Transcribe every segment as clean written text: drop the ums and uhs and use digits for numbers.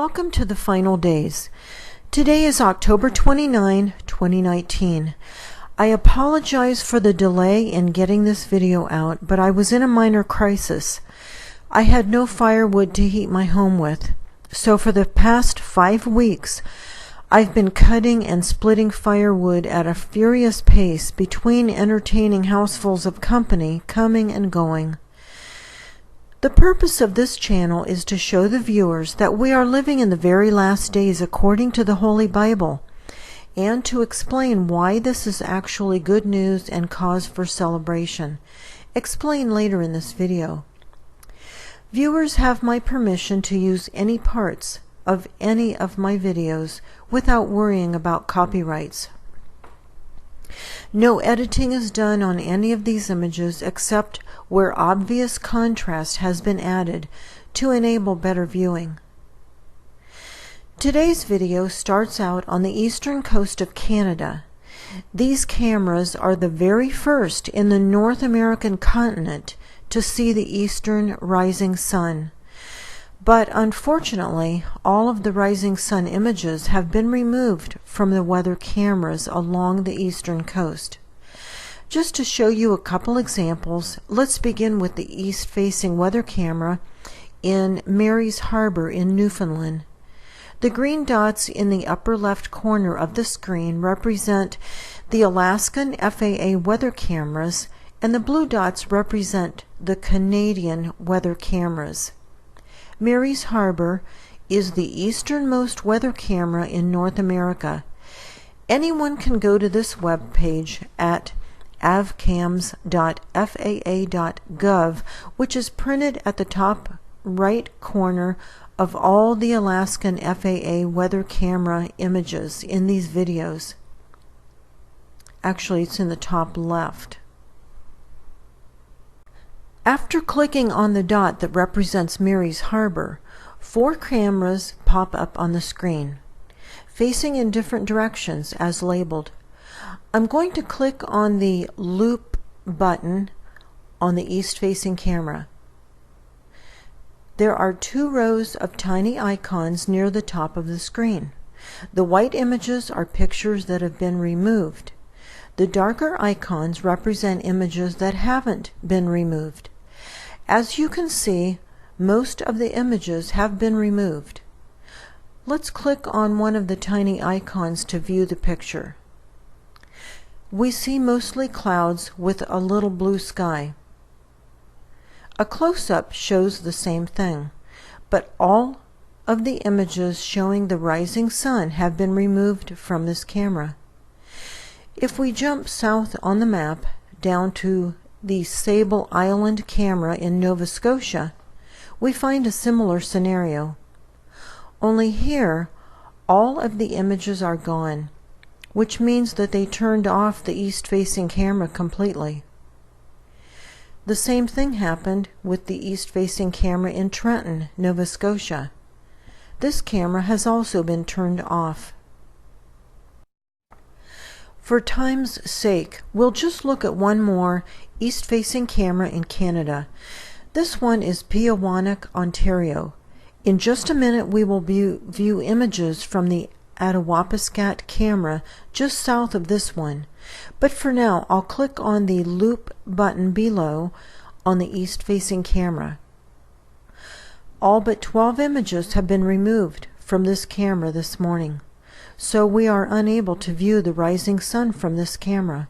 Welcome to the final days. Today is October 29, 2019. I apologize for the delay in getting this video out, but I was in a minor crisis. I had no firewood to heat my home with, so for the past 5 weeks, I've been cutting and splitting firewood at a furious pace between entertaining housefuls of company coming and going. The purpose of this channel is to show the viewers that we are living in the very last days according to the Holy Bible, and to explain why this is actually good news and cause for celebration. Explain later in this video. Viewers have my permission to use any parts of any of my videos without worrying about copyrights. No editing is done on any of these images except where obvious contrast has been added to enable better viewing. Today's video starts out on the eastern coast of Canada. These cameras are the very first in the North American continent to see the eastern rising sun. But unfortunately, all of the rising sun images have been removed from the weather cameras along the eastern coast. Just to show you a couple examples, let's begin with the east-facing weather camera in Mary's Harbor in Newfoundland. The green dots in the upper left corner of the screen represent the Alaskan FAA weather cameras, and the blue dots represent the Canadian weather cameras. Mary's Harbor is the easternmost weather camera in North America. Anyone can go to this web page at avcams.faa.gov, which is printed at the top right corner of all the Alaskan FAA weather camera images in these videos. Actually, it's in the top left. After clicking on the dot that represents Mary's Harbor, 4 cameras pop up on the screen, facing in different directions as labeled. I'm going to click on the loop button on the east-facing camera. There are 2 rows of tiny icons near the top of the screen. The white images are pictures that have been removed. The darker icons represent images that haven't been removed. As you can see, most of the images have been removed. Let's click on one of the tiny icons to view the picture. We see mostly clouds with a little blue sky. A close-up shows the same thing, but all of the images showing the rising sun have been removed from this camera. If we jump south on the map down to the Sable Island camera in Nova Scotia, we find a similar scenario. Only here, all of the images are gone, which means that they turned off the east-facing camera completely. The same thing happened with the east-facing camera in Trenton, Nova Scotia. This camera has also been turned off. For time's sake, we'll just look at one more east-facing camera in Canada. This one is Peawanuck, Ontario. In just a minute we will view images from the Attawapiskat camera just south of this one. But for now, I'll click on the loop button below on the east-facing camera. All but 12 images have been removed from this camera this morning, so we are unable to view the rising sun from this camera.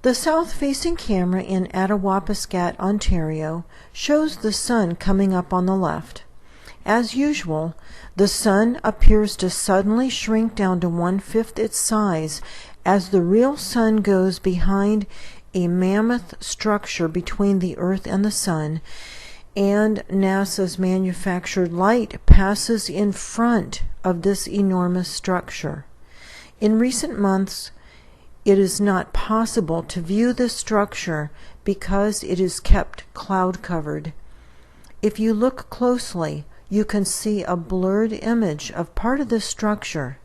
The south-facing camera in Attawapiskat, Ontario, shows the sun coming up on the left. As usual, the sun appears to suddenly shrink down to 1/5 its size as the real sun goes behind a mammoth structure between the Earth and the sun, and NASA's manufactured light passes in front of this enormous structure. In recent months, it is not possible to view this structure because it is kept cloud-covered. If you look closely, you can see a blurred image of part of this structure.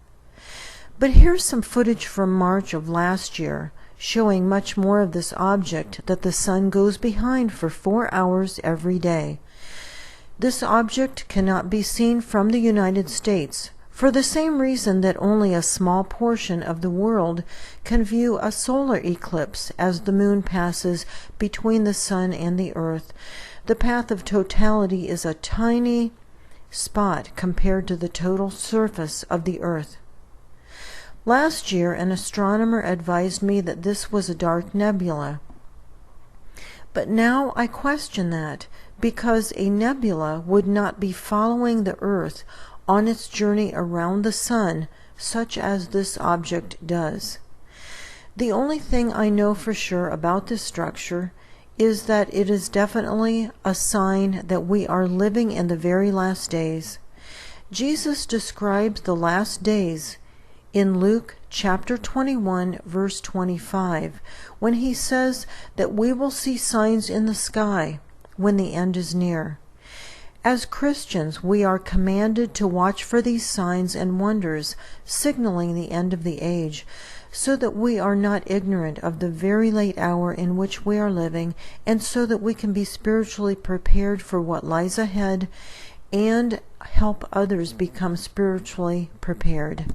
But here's some footage from March of last year showing much more of this object that the sun goes behind for 4 hours every day. This object cannot be seen from the United States, for the same reason that only a small portion of the world can view a solar eclipse as the moon passes between the sun and the earth. The path of totality is a tiny spot compared to the total surface of the earth. Last year, an astronomer advised me that this was a dark nebula. But now I question that, because a nebula would not be following the earth on its journey around the sun, such as this object does. The only thing I know for sure about this structure is that it is definitely a sign that we are living in the very last days. Jesus describes the last days in Luke chapter 21, verse 25, when he says that we will see signs in the sky when the end is near. As Christians, we are commanded to watch for these signs and wonders, signaling the end of the age, so that we are not ignorant of the very late hour in which we are living, and so that we can be spiritually prepared for what lies ahead and help others become spiritually prepared.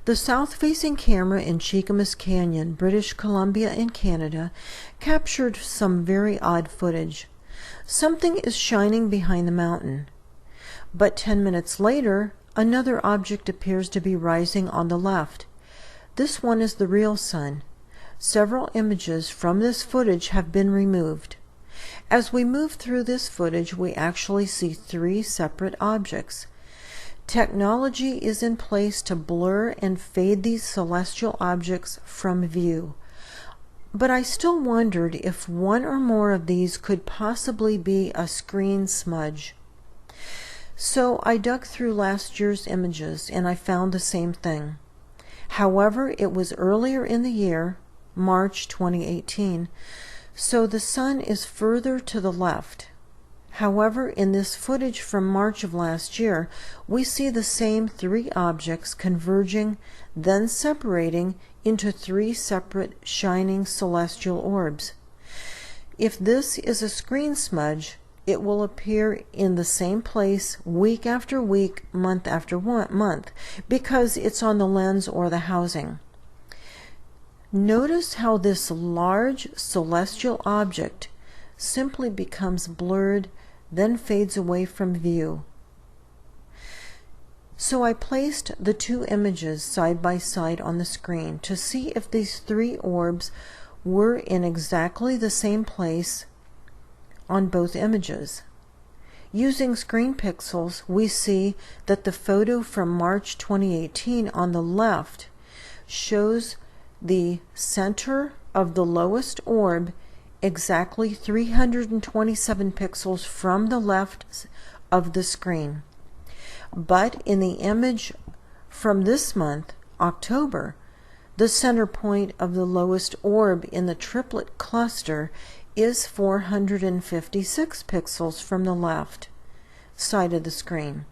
The south-facing camera in Cheakamus Canyon, British Columbia in Canada, captured some very odd footage. Something is shining behind the mountain. But 10 minutes later, another object appears to be rising on the left. This one is the real sun. Several images from this footage have been removed. As we move through this footage, we actually see 3 separate objects. Technology is in place to blur and fade these celestial objects from view. But I still wondered if one or more of these could possibly be a screen smudge. So I dug through last year's images and I found the same thing. However, it was earlier in the year, March 2018, so the sun is further to the left. However, in this footage from March of last year, we see the same 3 objects converging, then separating into 3 separate shining celestial orbs. If this is a screen smudge, it will appear in the same place week after week, month after month, because it's on the lens or the housing. Notice how this large celestial object simply becomes blurred, then fades away from view. So I placed the 2 images side by side on the screen to see if these 3 orbs were in exactly the same place on both images. Using screen pixels, we see that the photo from March 2018 on the left shows the center of the lowest orb exactly 327 pixels from the left of the screen. But in the image from this month, October, the center point of the lowest orb in the triplet cluster is 456 pixels from the left side of the screen,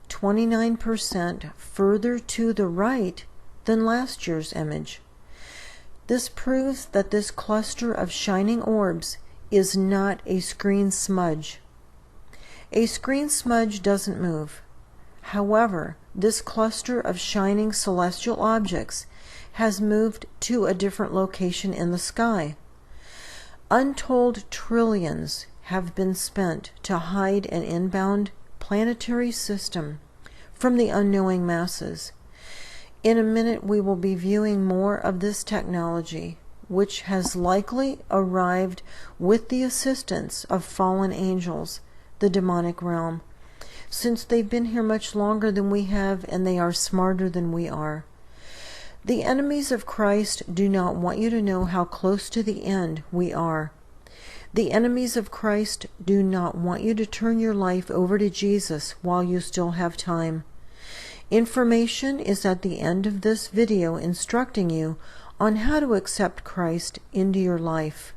29% further to the right than last year's image. This proves that this cluster of shining orbs is not a screen smudge. A screen smudge doesn't move. However, this cluster of shining celestial objects has moved to a different location in the sky. Untold trillions have been spent to hide an inbound planetary system from the unknowing masses. In a minute, we will be viewing more of this technology, which has likely arrived with the assistance of fallen angels, the demonic realm, since they've been here much longer than we have and they are smarter than we are. The enemies of Christ do not want you to know how close to the end we are. The enemies of Christ do not want you to turn your life over to Jesus while you still have time. Information is at the end of this video instructing you on how to accept Christ into your life.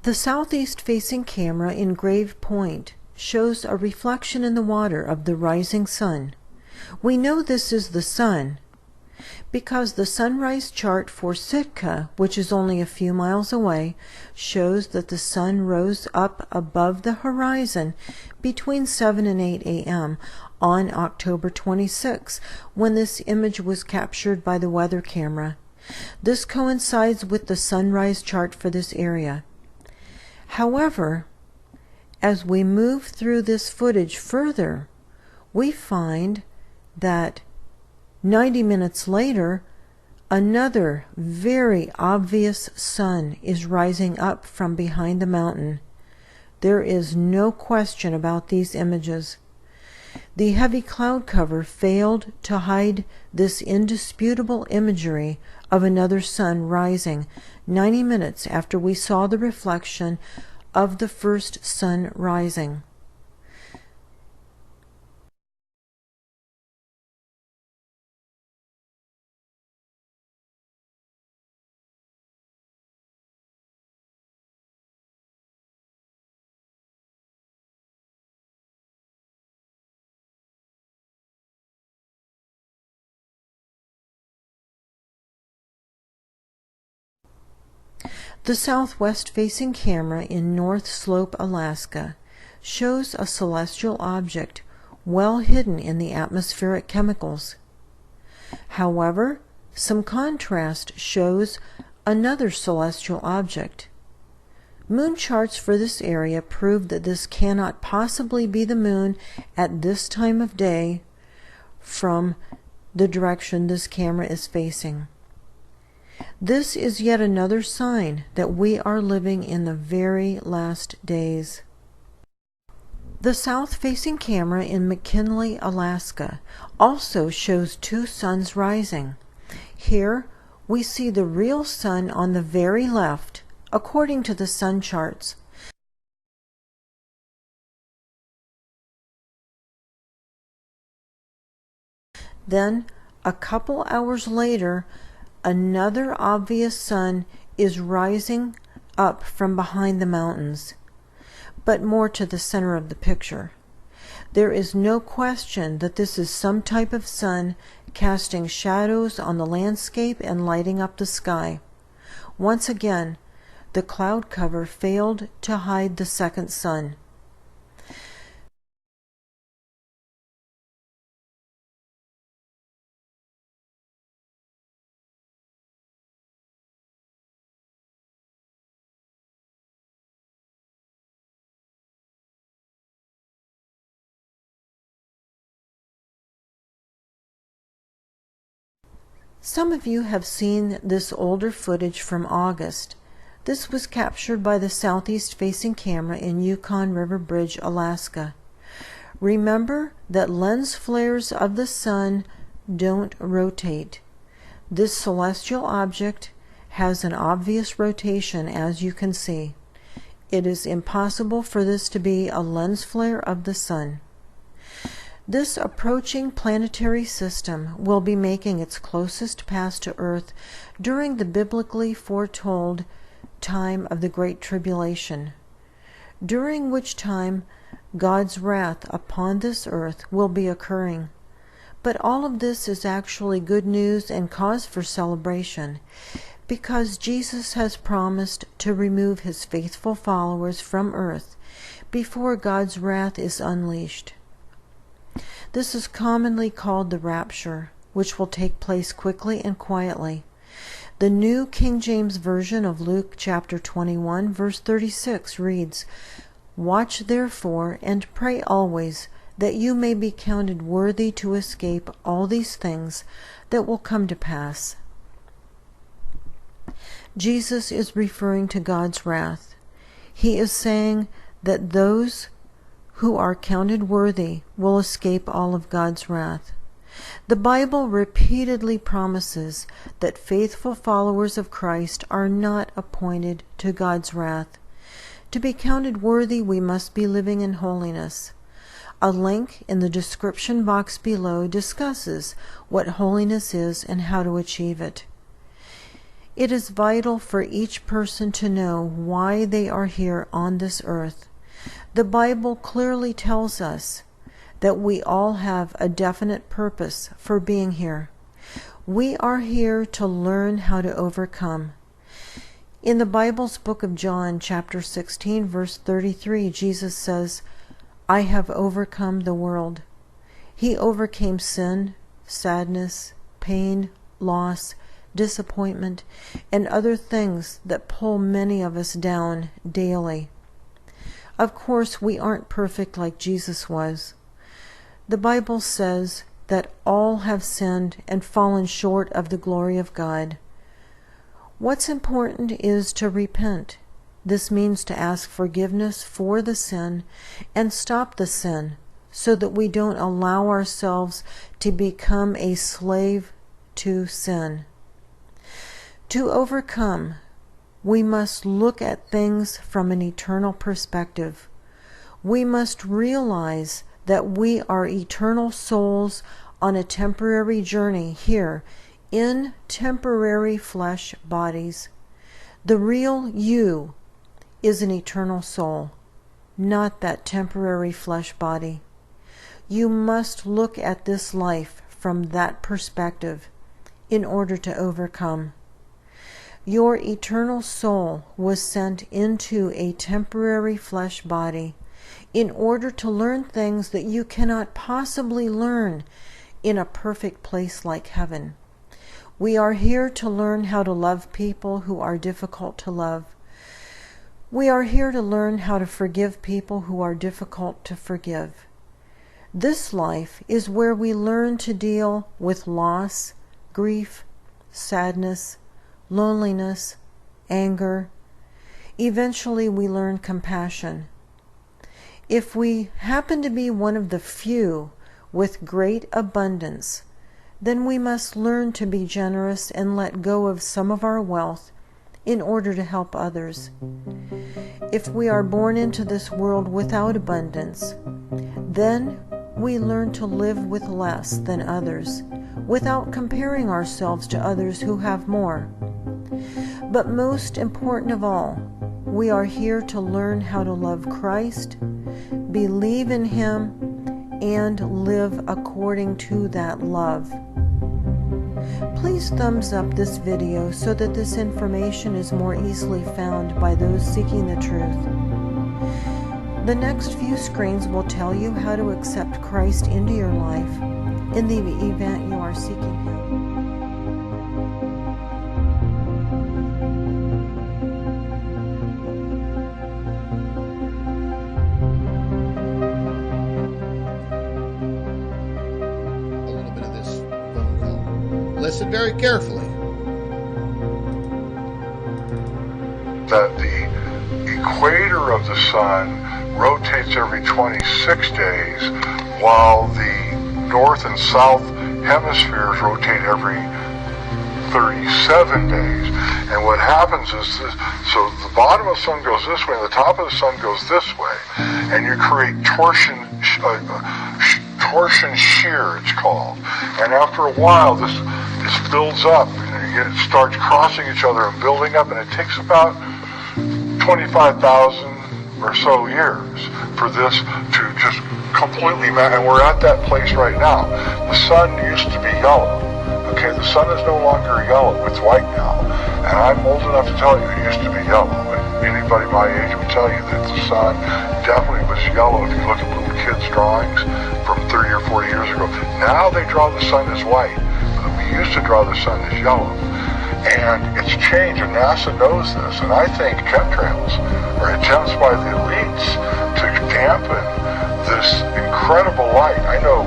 The southeast-facing camera in Grave Point shows a reflection in the water of the rising sun. We know this is the sun because the sunrise chart for Sitka, which is only a few miles away, shows that the sun rose up above the horizon between 7 and 8 a.m. on October 26, when this image was captured by the weather camera. This coincides with the sunrise chart for this area. However, as we move through this footage further, we find that 90 minutes later, another very obvious sun is rising up from behind the mountain. There is no question about these images. The heavy cloud cover failed to hide this indisputable imagery of another sun rising 90 minutes after we saw the reflection of the first sun rising. The southwest-facing camera in North Slope, Alaska, shows a celestial object well hidden in the atmospheric chemicals. However, some contrast shows another celestial object. Moon charts for this area prove that this cannot possibly be the moon at this time of day from the direction this camera is facing. This is yet another sign that we are living in the very last days. The south-facing camera in McKinley, Alaska, also shows two suns rising. Here we see the real sun on the very left, according to the sun charts. Then, a couple hours later, another obvious sun is rising up from behind the mountains, but more to the center of the picture. There is no question that this is some type of sun casting shadows on the landscape and lighting up the sky. Once again, the cloud cover failed to hide the second sun. Some of you have seen this older footage from August. This was captured by the southeast-facing camera in Yukon River Bridge, Alaska. Remember that lens flares of the sun don't rotate. This celestial object has an obvious rotation, as you can see. It is impossible for this to be a lens flare of the sun. This approaching planetary system will be making its closest pass to Earth during the biblically foretold time of the Great Tribulation, during which time God's wrath upon this earth will be occurring. But all of this is actually good news and cause for celebration, because Jesus has promised to remove his faithful followers from earth before God's wrath is unleashed. This is commonly called the rapture, which will take place quickly and quietly. The New King James Version of Luke chapter 21, verse 36 reads, "Watch therefore and pray always, that you may be counted worthy to escape all these things that will come to pass." Jesus is referring to God's wrath. He is saying that those who are counted worthy will escape all of God's wrath. The Bible repeatedly promises that faithful followers of Christ are not appointed to God's wrath. To be counted worthy, we must be living in holiness. A link in the description box below discusses what holiness is and how to achieve it. It is vital for each person to know why they are here on this earth. The Bible clearly tells us that we all have a definite purpose for being here. We are here to learn how to overcome. In the Bible's book of John, chapter 16, verse 33, Jesus says, "I have overcome the world." He overcame sin, sadness, pain, loss, disappointment, and other things that pull many of us down daily. Of course, we aren't perfect like Jesus was. The Bible says that all have sinned and fallen short of the glory of God. What's important is to repent. This means to ask forgiveness for the sin and stop the sin so that we don't allow ourselves to become a slave to sin. To overcome, we must look at things from an eternal perspective. We must realize that we are eternal souls on a temporary journey here in temporary flesh bodies. The real you is an eternal soul, not that temporary flesh body. You must look at this life from that perspective in order to overcome. Your eternal soul was sent into a temporary flesh body in order to learn things that you cannot possibly learn in a perfect place like heaven. We are here to learn how to love people who are difficult to love. We are here to learn how to forgive people who are difficult to forgive. This life is where we learn to deal with loss, grief, sadness, loneliness, anger. Eventually we learn compassion. If we happen to be one of the few with great abundance, then we must learn to be generous and let go of some of our wealth in order to help others. If we are born into this world without abundance, then we learn to live with less than others, without comparing ourselves to others who have more. But most important of all, we are here to learn how to love Christ, believe in Him, and live according to that love. Please thumbs up this video so that this information is more easily found by those seeking the truth. The next few screens will tell you how to accept Christ into your life in the event you are seeking Him. Listen very carefully. That the equator of the sun rotates every 26 days, while the north and south hemispheres rotate every 37 days. And what happens is this, so the bottom of the sun goes this way and the top of the sun goes this way, and you create torsion shear, it's called. And after a while this builds up, it starts crossing each other and building up, and it takes about 25,000 or so years for this to just completely and we're at that place right now. The sun used to be yellow. Okay, the sun is no longer yellow, it's white now. And I'm old enough to tell you it used to be yellow. And anybody my age would tell you that the sun definitely was yellow if you look at little kids' drawings from 30 or 40 years ago. Now they draw the sun as white. We used to draw the sun as yellow. And it's changed, and NASA knows this. And I think chemtrails are attempts by the elites to dampen this incredible light. I know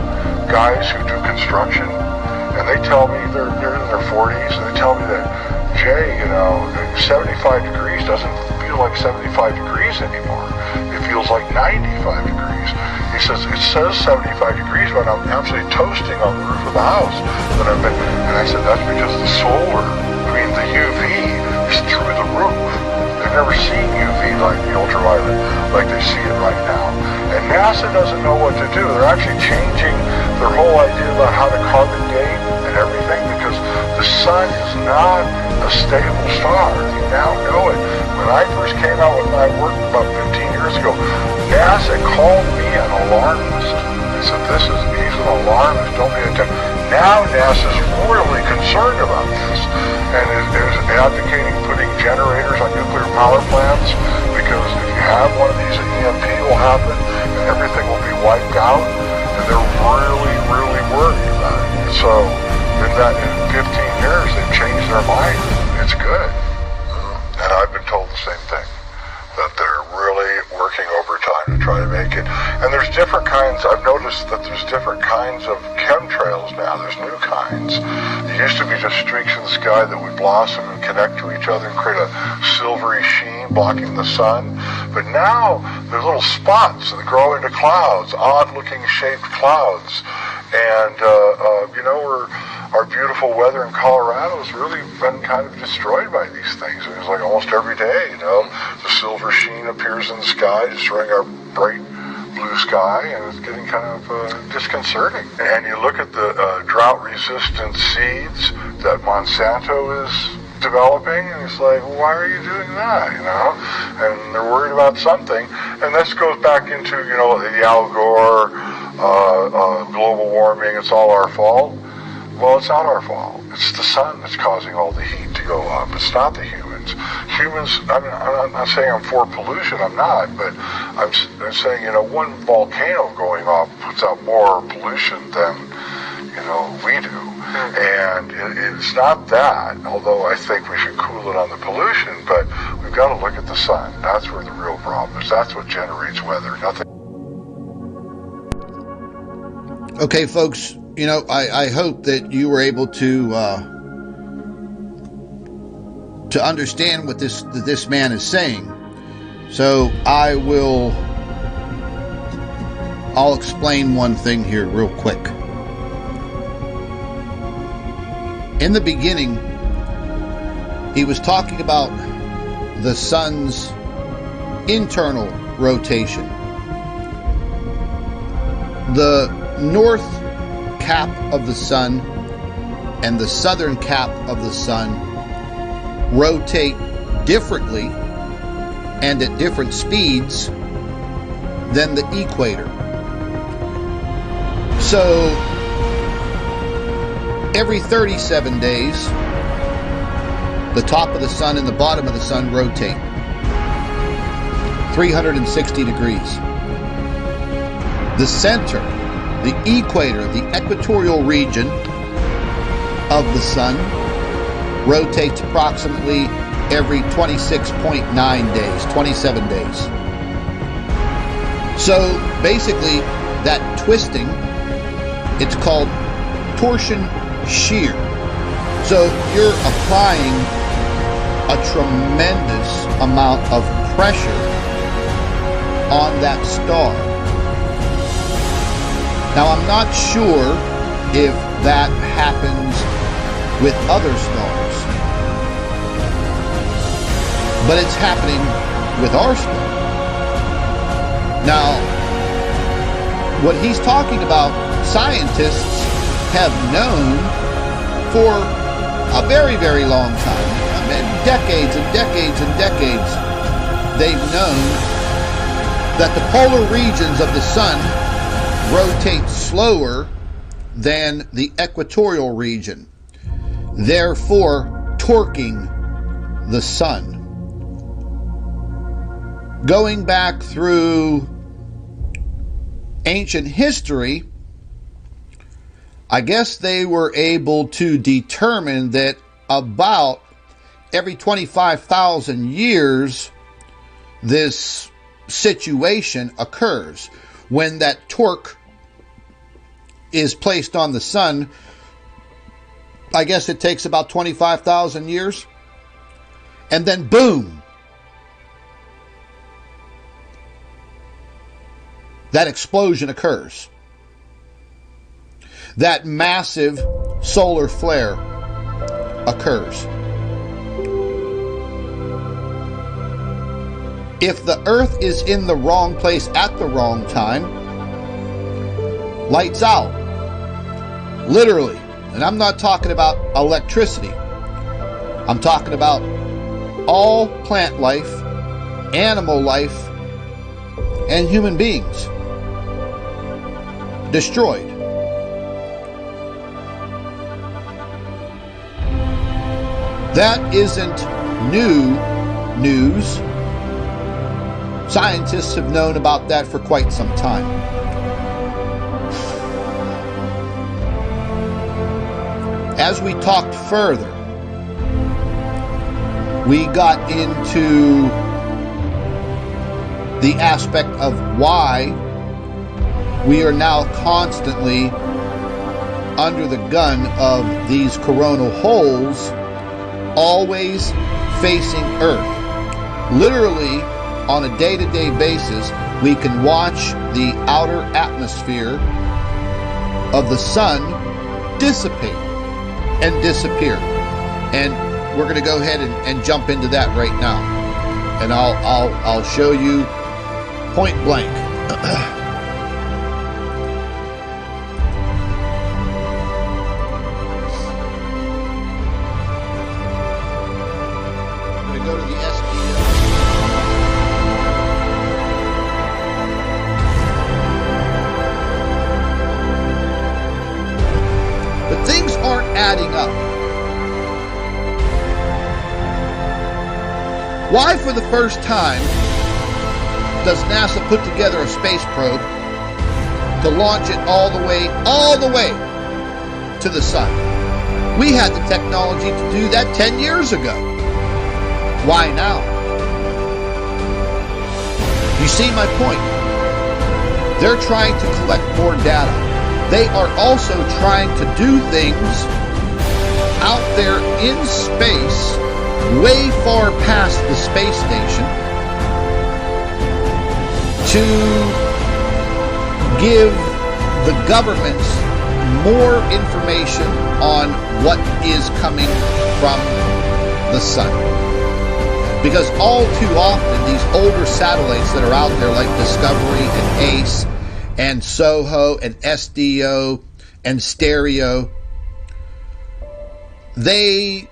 guys who do construction, and they tell me they're in their 40s, and they tell me that, Jay, 75 degrees doesn't feel like 75 degrees anymore. It feels like 95 degrees. He says, it says 75 degrees, but I'm absolutely toasting on the roof of the house. And I said, that's because the UV is through the roof. They've never seen UV like the ultraviolet, like they see it right now. And NASA doesn't know what to do. They're actually changing their whole idea about how to carbon date and everything, because the sun is not a stable star. You now know it. When I first came out with my work about 15 years ago, NASA called me an alarmist. They said, he's an alarmist, don't pay attention. Now NASA's really concerned about this and is advocating putting generators on nuclear power plants, because if you have one of these, an EMP will happen and everything will be wiped out, and they're really, really worried about it. So in 15 years, they've changed their mind. It's good. And I've been told the same thing, that they're really working overtime to try to make it. And there's different kinds. I've noticed that there's different kinds of chemtrails now. There's new kinds. It used to be just streaks in the sky that would blossom and connect to each other and create a silvery sheen blocking the sun. But now there's little spots that grow into clouds, odd-looking shaped clouds. And, our beautiful weather in Colorado has really been kind of destroyed by these things. I mean, it's like almost every day, the silver sheen appears in the sky, destroying our bright blue sky, and it's getting kind of disconcerting. And you look at the drought-resistant seeds that Monsanto is developing, and it's like, well, why are you doing that, And they're worried about something. And this goes back into, the Al Gore, global warming, it's all our fault. Well, it's not our fault. It's the sun that's causing all the heat to go up. It's not the humans. I'm not saying I'm for pollution, I'm not, but I'm saying, one volcano going off puts out more pollution than, we do. And it's not that, although I think we should cool it on the pollution, but we've got to look at the sun. That's where the real problem is. That's what generates weather, nothing. Okay, folks, I hope that you were able to understand what this man is saying. So I'll explain one thing here real quick. In the beginning, he was talking about the sun's internal rotation. The north cap of the sun and the southern cap of the sun rotate differently and at different speeds than the equator. So every 37 days, the top of the sun and the bottom of the sun rotate 360 degrees. The center, the equator, the equatorial region of the sun rotates approximately every 26.9 days, 27 days. So basically, that twisting, it's called torsion shear. So you're applying a tremendous amount of pressure on that star. Now, I'm not sure if that happens with other stars, but it's happening with our star. Now, what he's talking about, scientists have known for a very, very long time. I mean, decades and decades and decades, they've known that the polar regions of the sun rotate slower than the equatorial region, therefore torquing the sun. Going back through ancient history, I guess they were able to determine that about every 25,000 years this situation occurs. When that torque is placed on the sun, I guess it takes about 25,000 years, and then boom, that explosion occurs. That massive solar flare occurs. If the Earth is in the wrong place at the wrong time, lights out. Literally. And I'm not talking about electricity. I'm talking about all plant life, animal life, and human beings destroyed. That isn't new news. Scientists have known about that for quite some time. As we talked further, we got into the aspect of why we are now constantly under the gun of these coronal holes, always facing Earth. Literally, on a day-to-day basis, we can watch the outer atmosphere of the sun dissipate and disappear. And we're going to go ahead and jump into that right now. And I'll show you point blank. I'm going to go to the SDO. But things aren't adding up. Why, for the first time, does NASA put together a space probe to launch it all the way to the sun? We had the technology to do that 10 years ago. Why now? You see my point? They're trying to collect more data. They are also trying to do things out there in space, way far past the space station, to give the governments more information on what is coming from the sun. Because all too often, these older satellites that are out there, like Discovery and ACE and SOHO and SDO and Stereo, they've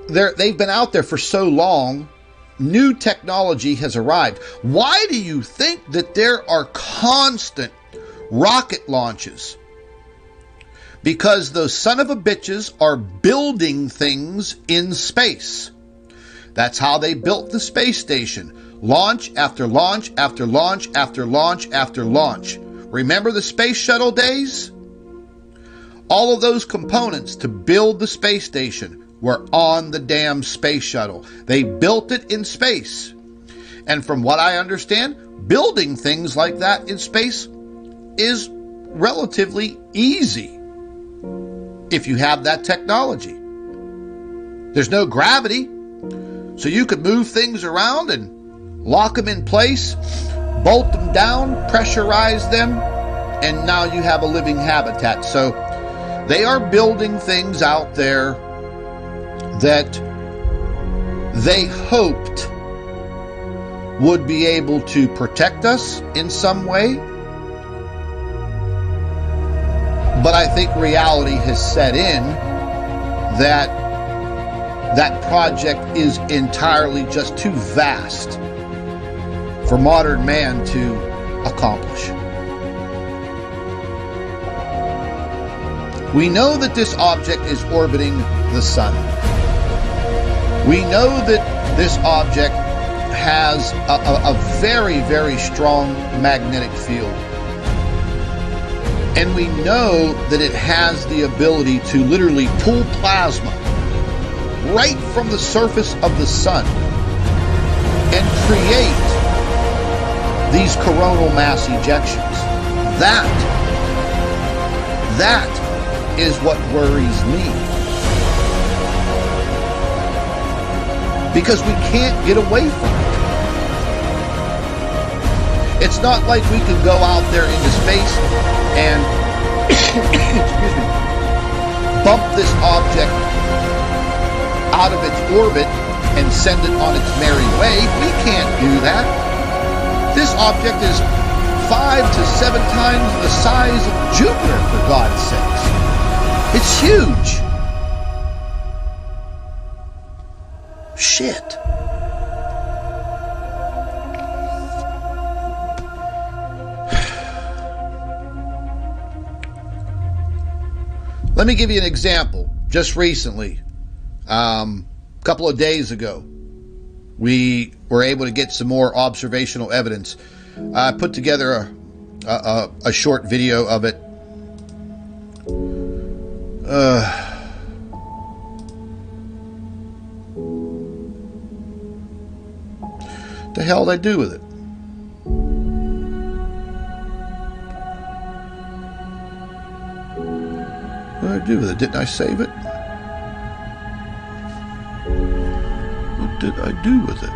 been out there for so long, new technology has arrived. Why do you think that there are constant rocket launches? Because those son of a bitches are building things in space. That's how they built the space station. Launch after launch after launch after launch after launch. Remember the space shuttle days? All of those components to build the space station were on the damn space shuttle. They built it in space. And from what I understand, building things like that in space is relatively easy if you have that technology. There's no gravity, so you could move things around and lock them in place, bolt them down, pressurize them, and now you have a living habitat. So they are building things out there that they hoped would be able to protect us in some way. But I think reality has set in that that project is entirely just too vast for modern man to accomplish. We know that this object is orbiting the sun. We know that this object has a very, very strong magnetic field. And we know that it has the ability to literally pull plasma right from the surface of the sun and create these coronal mass ejections. That is what worries me. Because we can't get away from it. It's not like we can go out there into space and excuse me, bump this object out of its orbit and and send it on its merry way. We can't do that. This object is 5 to 7 times the size of Jupiter, for God's sakes. It's huge. Shit. Let me give you an example. Just recently, a couple of days ago, we were able to get some more observational evidence. I put together a short video of it. The hell did I do with it? What did I do with it? Didn't I save it? What did I do with it?